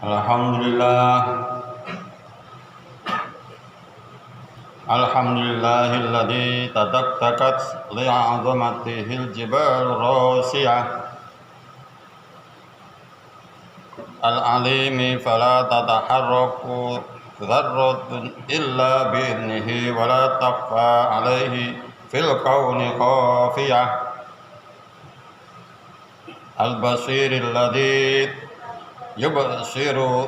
Alhamdulillah, alhamdulillahilladzi tadakkakat li'azamatihil jibal rasiyah al-alimi fala tataharraku dzarratun illa bi'idnihi wa la taqfa alaihi fil kauni khafiyah al-basirilladzi yubsiru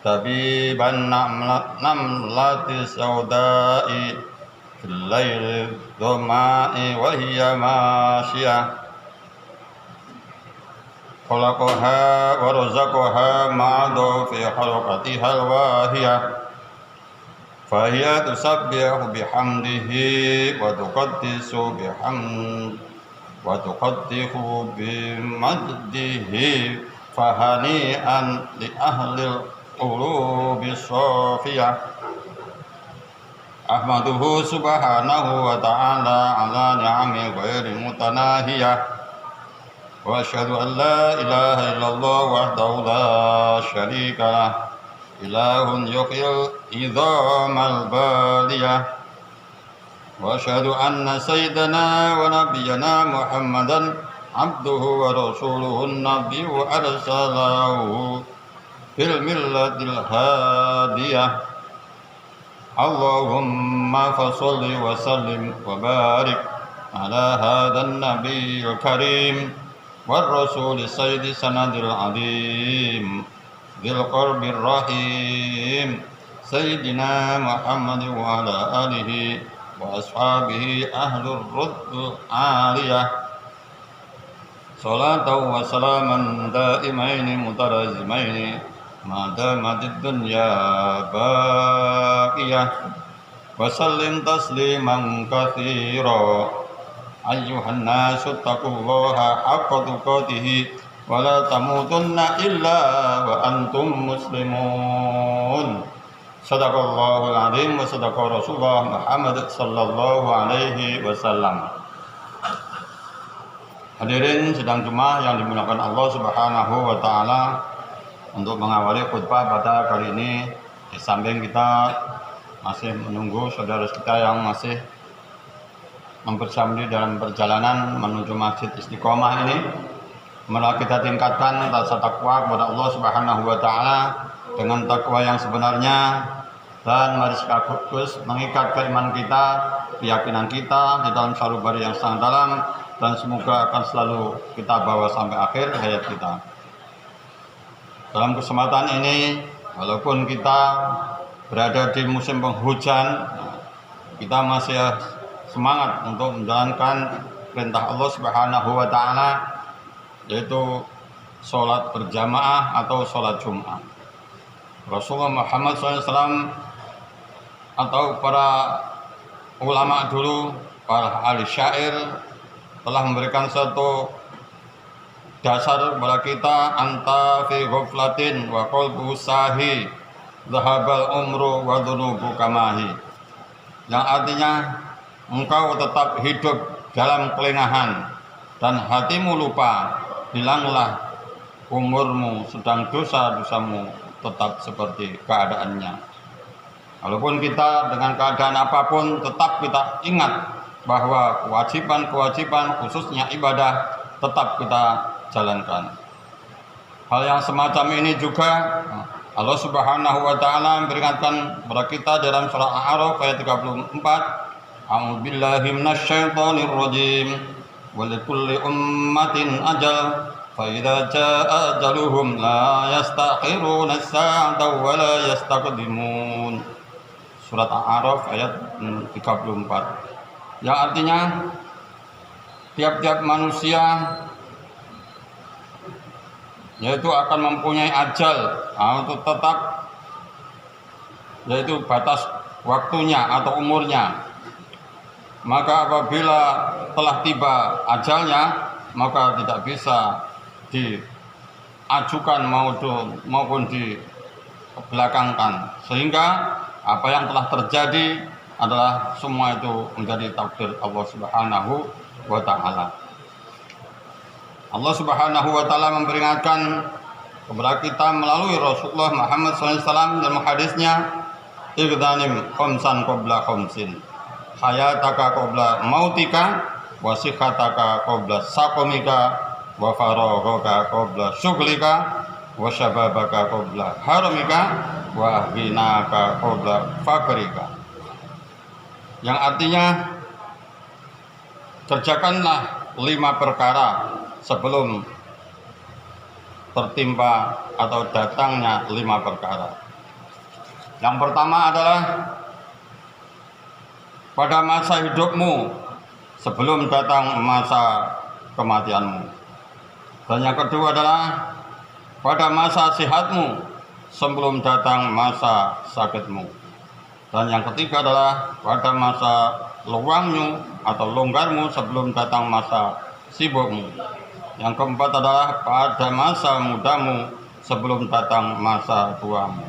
tabiban namlati saudai fil laili dhama'i wa hiya masyiyah khalaqaha wa razaqaha ma'adu fi khalqatiha al-wahiyah fahiya tusabbihu bihamdihi wa tuqaddisu wa tuqaddihu bimajdihi fahani'an li ahlil qulubi shafiyah ahmaduhu subhanahu wa ta'ala ala ni'ami ghairi mutanahiyah wa asyhadu an la ilaha illallah wahdahu la syarika lah ilahun yuhyil idhamal baliyah wa asyhadu anna sayyidana wa nabiyyana muhammadan abduhu wa rasuluhun nabi wa arsalahu fil millatil hadiyah Allahumma fasalli wa sallim wa barik ala hadan nabiyil karim wa rasuli sayyidi sanadil adim bil qarbir rahim sayyidina Muhammad wa ala alihi wa ashabihi ahlur ruddul aliyah salatu wa salaman daimaini mutarazimaini madamatid dunya baqiyah wa sallim tasliman katsira ayyuhan nasu taqullaha haqqa tuqatih wa la tamutunna illa wa antum muslimun sadaqallahul azim wa sadaqa rasulullah Muhammad sallallahu alaihi wasallam. Hadirin sidang Jumat yang dimuliakan Allah Subhanahu wa taala, untuk mengawali khutbah pada kali ini, di samping kita masih menunggu saudara kita yang masih mempersamdi dalam perjalanan menuju Masjid Istiqomah ini, malah kita tingkatkan rasa takwa kepada Allah Subhanahu wa taala dengan takwa yang sebenarnya, dan mari sekaligus mengikat keimanan kita, keyakinan kita di dalam sanubari yang sangat dalam, dan semoga akan selalu kita bawa sampai akhir hayat kita. Dalam kesempatan ini, walaupun kita berada di musim penghujan, kita masih semangat untuk menjalankan perintah Allah Subhanahu wa taala, yaitu sholat berjamaah atau sholat Jumat. Rasulullah Muhammad SAW atau para ulama dulu, para ahli syair, telah memberikan satu dasar kepada kita, anta fi ghaflatin wa qalbu sahi dhahabal umru wa dhunubu kamahi, yang artinya engkau tetap hidup dalam kelengahan dan hatimu lupa, hilanglah umurmu, sedang dosa-dosamu tetap seperti keadaannya. Walaupun kita dengan keadaan apapun, tetap kita ingat bahwa kewajiban-kewajiban khususnya ibadah tetap kita jalankan. Hal yang semacam ini juga Allah Subhanahu wa taala memperingatkan kepada kita dalam surah Al-A'raf ayat 34, a'udzu billahi minasyaitonir rajim wa likulli ummatin ajal fa idza jaa ajaluhum la yastakhiruna sa'atan wa la yastaqdimun. Surat Al-A'raf ayat 34, yang artinya tiap-tiap manusia yaitu akan mempunyai ajal untuk tetap, yaitu batas waktunya atau umurnya. Maka apabila telah tiba ajalnya, maka tidak bisa diajukan maupun dibelakangkan, sehingga apa yang telah terjadi adalah semua itu menjadi takdir Allah Subhanahu wa taala. Allah Subhanahu wa taala memperingatkan kepada kita melalui Rasulullah Muhammad SAW dalam hadisnya, igdanim khamsan qabla khamsin, hayataka qabla mautika, wa sikhataka qabla saqamika, wa faraghaka qabla syughlika, wa syababaka qabla haramika, wa ghinaka qabla fakrika. Yang artinya, kerjakanlah 5 perkara sebelum tertimpa atau datangnya 5 perkara. Yang pertama adalah pada masa hidupmu sebelum datang masa kematianmu. Dan yang kedua adalah pada masa sehatmu sebelum datang masa sakitmu. Dan yang ketiga adalah pada masa luangmu atau longgarmu sebelum datang masa sibukmu. Yang keempat adalah pada masa mudamu sebelum datang masa tuamu.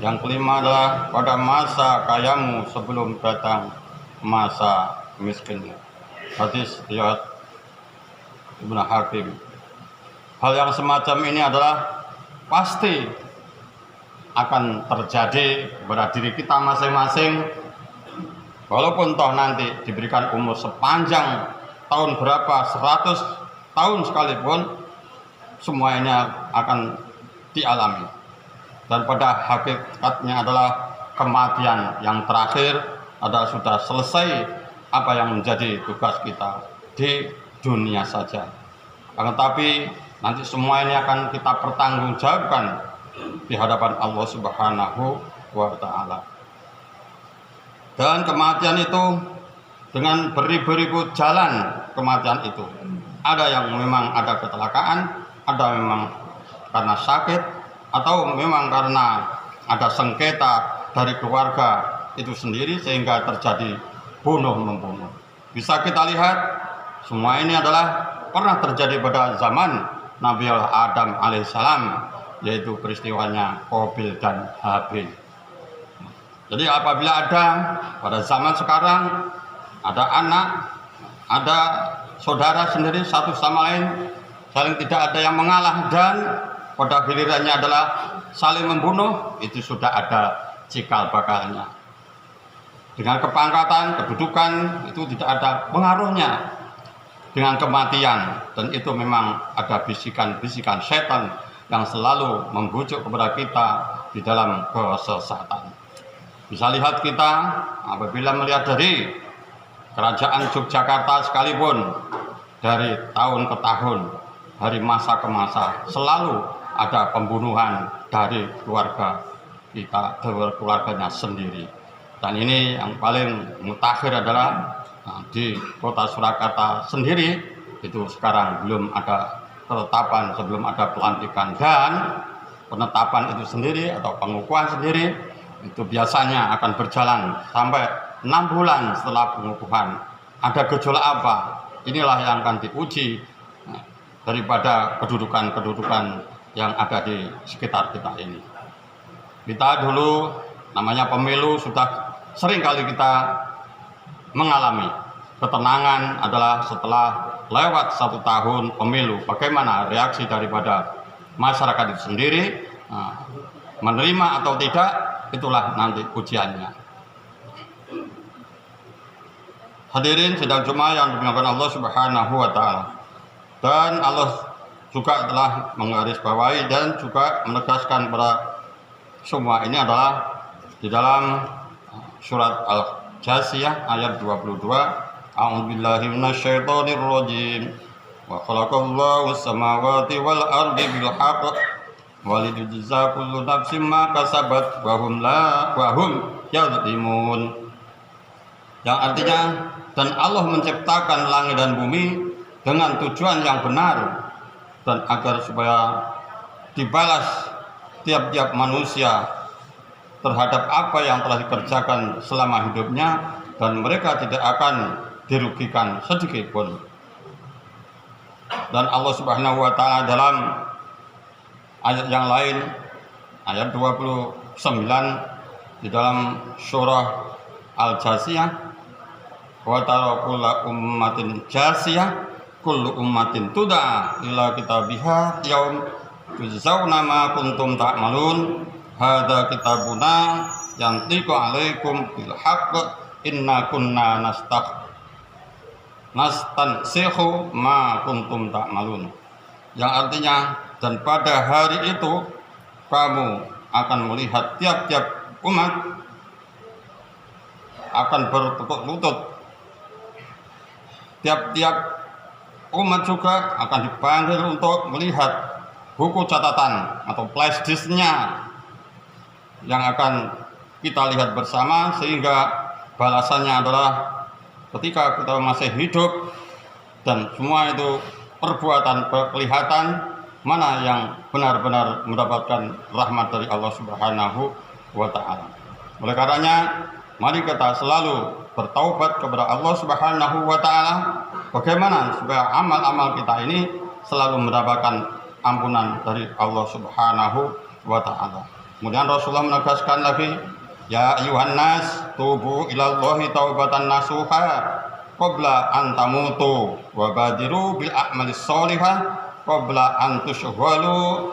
Yang kelima adalah pada masa kayamu sebelum datang masa miskinmu. Hadis riwayat Ibnu Hakim. Hal yang semacam ini adalah pasti akan terjadi pada diri kita masing-masing. Walaupun toh nanti diberikan umur sepanjang tahun berapa, 100 tahun sekalipun, semua ini akan dialami. Dan pada hakikatnya adalah kematian yang terakhir adalah sudah selesai apa yang menjadi tugas kita di dunia saja. Akan tetapi nanti semua ini akan kita pertanggungjawabkan di hadapan Allah Subhanahu wa Ta'ala. Dan kematian itu dengan beribu-ribu jalan kematian itu. Ada yang memang ada kecelakaan, ada memang karena sakit, atau memang karena ada sengketa dari keluarga itu sendiri sehingga terjadi bunuh-membunuh. Bisa kita lihat semua ini adalah pernah terjadi pada zaman Nabi Adam alaihissalam, yaitu peristiwanya Qabil dan Habil. Jadi apabila ada pada zaman sekarang ada anak, ada saudara sendiri satu sama lain, saling tidak ada yang mengalah, dan pada gilirannya adalah saling membunuh, itu sudah ada cikal bakalnya. Dengan kepangkatan, kedudukan, itu tidak ada pengaruhnya dengan kematian. Dan itu memang ada bisikan-bisikan setan yang selalu membujuk kepada kita di dalam kesesatan. Bisa lihat kita apabila melihat dari Kerajaan Yogyakarta sekalipun, dari tahun ke tahun, dari masa ke masa, selalu ada pembunuhan dari keluarga kita, dari keluarganya sendiri. Dan ini yang paling mutakhir adalah di kota Surakarta sendiri, itu sekarang belum ada penetapan, sebelum ada pelantikan. Dan penetapan itu sendiri atau pengukuhan sendiri itu biasanya akan berjalan sampai 6 bulan setelah pengukuhan. Ada gejolak apa? Inilah yang akan diuji daripada kedudukan-kedudukan yang ada di sekitar kita ini. Kita dulu namanya pemilu sudah sering kali kita mengalami. Ketenangan adalah setelah lewat 1 tahun pemilu, bagaimana reaksi daripada masyarakat itu sendiri, menerima atau tidak, itulah nanti ujiannya. Hadirin sidang Jumat yang dimuliakan Allah Subhanahu wa Ta'ala. Dan Allah juga telah menggarisbawahi dan juga menegaskan pada semua ini adalah di dalam surat Al-Jasiyah ayat 22. A'udzubillahi minasyaitonir rajim. Wa khalaqallahu as-samawati wal ardi bil haqq wa liyujza kullu nafsin ma kasabat wa hum yadhlimun. Yang artinya, dan Allah menciptakan langit dan bumi dengan tujuan yang benar, dan agar supaya dibalas tiap-tiap manusia terhadap apa yang telah dikerjakan selama hidupnya, dan mereka tidak akan dirugikan sedikit pun. Dan Allah Subhanahu wa Ta'ala dalam ayat yang lain, ayat 29 di dalam surah Al-Jasiyah, wa tara kulla ummatin jasiyah kullu ummatin tud'a ila kitabiha yaum tujzauna ma kuntum ta'malun. Hadza kitabuna yantiqu 'alaikum bil haqq inna kunna nastansikhu ma kuntum ta'malun. Yang artinya, dan pada hari itu kamu akan melihat tiap-tiap umat akan bertekuk lutut, tiap-tiap umat juga akan dipanggil untuk melihat buku catatan atau flash disk-nya yang akan kita lihat bersama, sehingga balasannya adalah ketika kita masih hidup dan semua itu perbuatan kelihatan mana yang benar-benar mendapatkan rahmat dari Allah Subhanahu wa Ta'ala. Oleh karenanya, mari kita selalu bertaubat kepada Allah Subhanahu wa Ta'ala. Bagaimana supaya amal-amal kita ini selalu mendapatkan ampunan dari Allah Subhanahu wa Ta'ala. Kemudian Rasulullah menegaskan lagi, ya ayuhan nas tubu ilallahi taubatan nasuha qabla an tamutu wa badiru bil a'malis sholihah qabla an tushghalu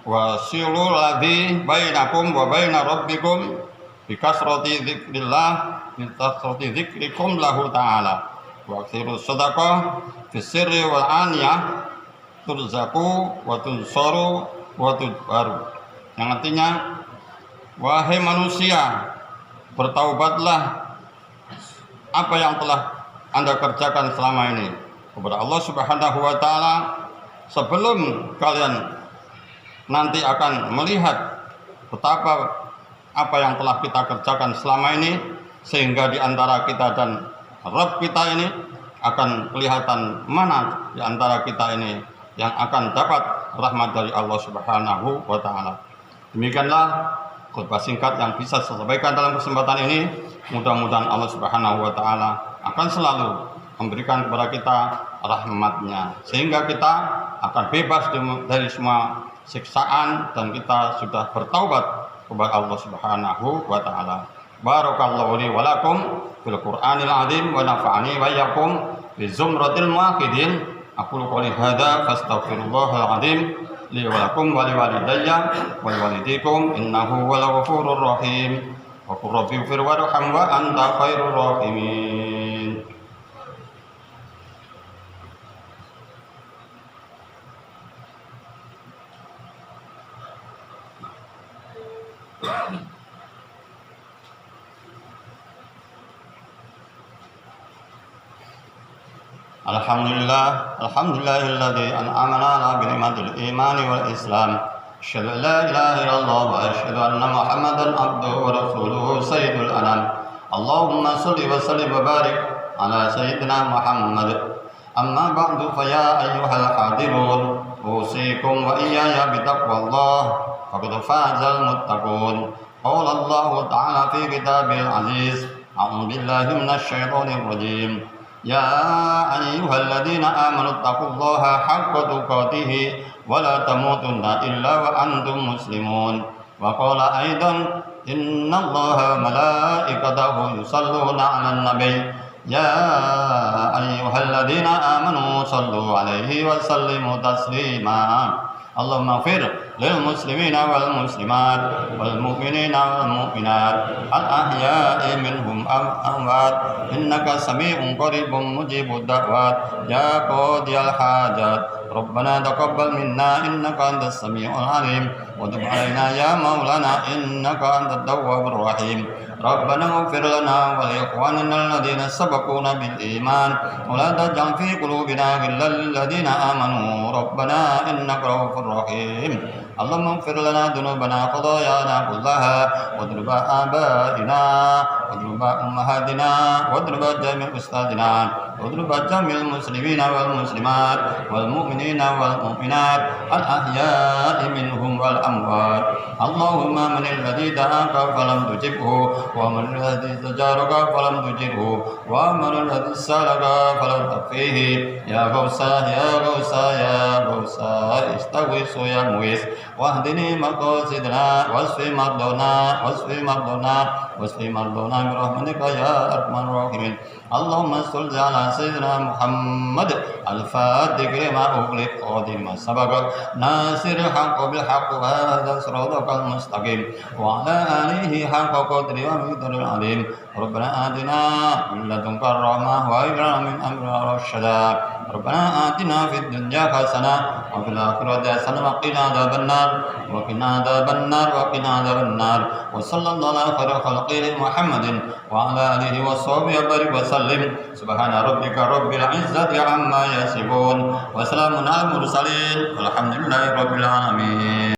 wa silul ladzi bainakum wa baina rabbikum bi kasrati dzikrillah min kasrati dzikrikum lahu ta'ala wa aksiru sadaqah fi sirri wal aniyah turzaku wa tunsaru wa tudbaru. Yang artinya, wahai manusia, bertaubatlah apa yang telah Anda kerjakan selama ini kepada Allah Subhanahu wa Ta'ala sebelum kalian nanti akan melihat betapa apa yang telah kita kerjakan selama ini, sehingga di antara kita dan Rabb kita ini akan kelihatan mana di antara kita ini yang akan dapat rahmat dari Allah Subhanahu wa Ta'ala. Demikianlah khutbah singkat yang bisa saya sampaikan dalam kesempatan ini. Mudah-mudahan Allah Subhanahu wa Ta'ala akan selalu memberikan kepada kita rahmat-Nya, sehingga kita akan bebas dari semua siksaan dan kita sudah bertaubat kepada Allah Subhanahu wa Ta'ala. Barakallahu li wa lakum fil Qur'anil azim wa nafa'ani wa iyyakum bi zumratil muwahhidin. Aqulu qouli hadza fastaghfirullahal azim li wa lakum wa li walidayya wa li walidikum innahu huwal ghafurur rahim. Wa qur rabbi ighfir warham wa anta khairur rahimin. Alhamdulillahilladzi an'amana ala bi ni'matil imani wal islam. Asyhadu an la ilaha illallah wa asyhadu anna Muhammadan abduhu wa rasuluhu sayyidul anam. Allahumma shalli wa sallim wa barik ala sayyidina Muhammad. Amma ba'du fa ya ayyuhal hadirun usikum wa iyaya bi taqwallah faqad fazal muttaqun. Qala Allah ta'ala fi kitabil aziz. A'udzu billahi minasy syaithanir rajim. Ya ayyuhalladzina amanu taqullaha haqqa tuqatih wa la tamutunna illa wa antum muslimun. Wa qala aidan innallaha malaikatahu yusalluna 'alan nabiy ya ayyuhalladzina amanu sallu 'alaihi wa sallimu taslima. Allahumma ighfir lil muslimina wal muslimat wal mu'minina wal mu'minat al ahya'i minhum amwat innaka sami'un qaribun mujibud da'wat ya qadiyal hajat. Rabbana taqabbal minna innaka antas sami'ul alim wa tub 'alaina ya maulana innaka antat tawwabur rahim. Rabbana ighfir lana wa li ikhwanina alladhina sabaquna bil iman wa la taj'al fi qulubina ghillan lil ladzina amanu rabbana innaka ra'ufur rahim. Allahumma ighfir lana dhunubana khataayana kullaha wa dhunuba abaina wa dhunuba ummahatina wa dhunuba jami'il ustadina wa dhunuba jami'il muslimina wal muslimat wal mu'minina wal mu'minat al ahya'i minhum wal amwat. Allahumma man alladhi da'aka falam tujibhu wa man alladhi tajaraka falam tujirhu wa man alladhi salaka falam takfihi ya Ghawsah ya Ghawsah ya Ghawsah istaghis ya muis واهدني مقاصدنا واشف مرضانا برحمتك يا أرحم الراحمين. اللهم صل على سيدنا محمد الفاتح لما أغلق خاتم ما سبق ناصر الحق بالحق وهذا صراطك المستقيم وعلى آله حق قدره ومقداره العظيم. ربنا آتنا من لدنك الرحمة وهب لنا من أمرنا رشدا. ربنا آتنا في الدنيا حسنة وفي الآخرة حسنة وقنا عذاب النار وصلى الله على خير خلقه محمد وعلى آله وصحبه وبارك وسلم. سبحان ربك رب العزة عما يصفون وسلام على المرسلين والحمد لله رب العالمين.